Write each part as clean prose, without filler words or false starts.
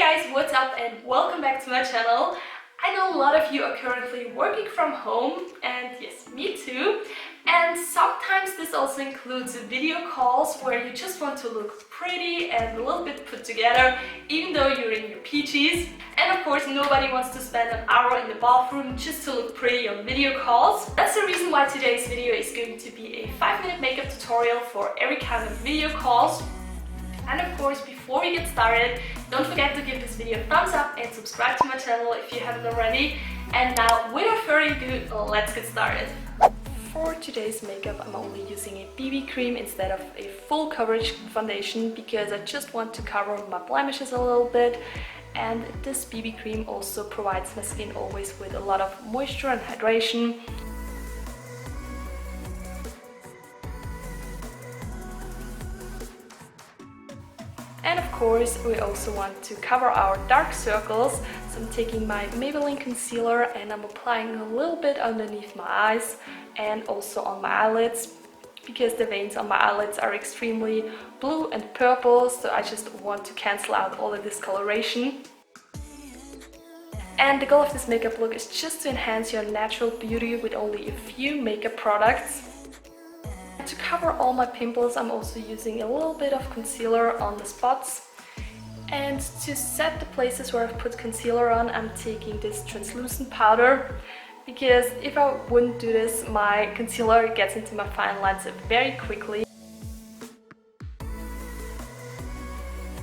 guys, what's up and welcome back to my channel. I know a lot of you are currently working from home, and yes, me too. And sometimes this also includes video calls where you just want to look pretty and a little bit put together, even though you're in your PJs. And of course, nobody wants to spend an hour in the bathroom just to look pretty on video calls. That's the reason why today's video is going to be a 5-minute makeup tutorial for every kind of video calls. And of course, before we get started, don't forget to give this video a thumbs up and subscribe to my channel if you haven't already. And now, without further ado, let's get started. For today's makeup, I'm only using a BB cream instead of a full coverage foundation because I just want to cover my blemishes a little bit. And this BB cream also provides my skin always with a lot of moisture and hydration. And of course, we also want to cover our dark circles, so I'm taking my Maybelline concealer and I'm applying a little bit underneath my eyes and also on my eyelids, because the veins on my eyelids are extremely blue and purple, so I just want to cancel out all the discoloration. And the goal of this makeup look is just to enhance your natural beauty with only a few makeup products. To cover all my pimples, I'm also using a little bit of concealer on the spots. And to set the places where I've put concealer on, I'm taking this translucent powder, because if I wouldn't do this, my concealer gets into my fine lines very quickly.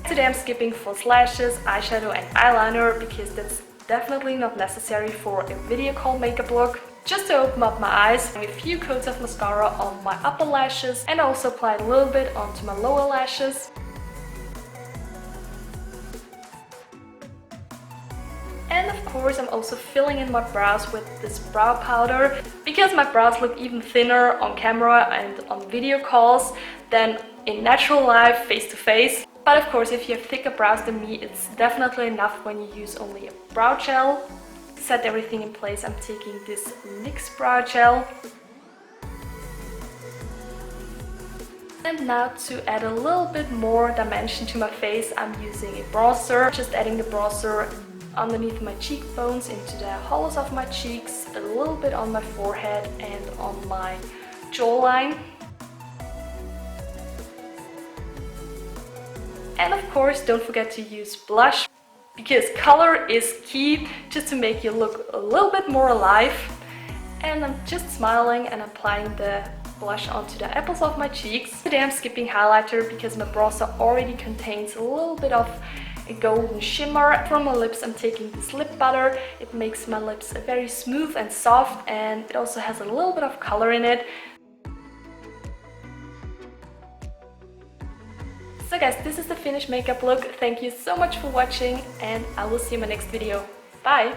Today I'm skipping false lashes, eyeshadow and eyeliner because that's definitely not necessary for a video call makeup look. Just to open up my eyes, a few coats of mascara on my upper lashes and also applied a little bit onto my lower lashes. And of course, I'm also filling in my brows with this brow powder because my brows look even thinner on camera and on video calls than in natural life, face to face. But of course, if you have thicker brows than me, it's definitely enough when you use only a brow gel. To set everything in place, I'm taking this NYX brow gel. And now to add a little bit more dimension to my face, I'm using a bronzer. Just adding the bronzer underneath my cheekbones, into the hollows of my cheeks, a little bit on my forehead and on my jawline. And of course, don't forget to use blush, because color is key just to make you look a little bit more alive. And I'm just smiling and applying the blush onto the apples of my cheeks. Today I'm skipping highlighter because my bronzer already contains a little bit of a golden shimmer. For my lips, I'm taking this lip butter. It makes my lips very smooth and soft, and it also has a little bit of color in it. So guys, this is the finished makeup look. Thank you so much for watching, and I will see you in my next video. Bye!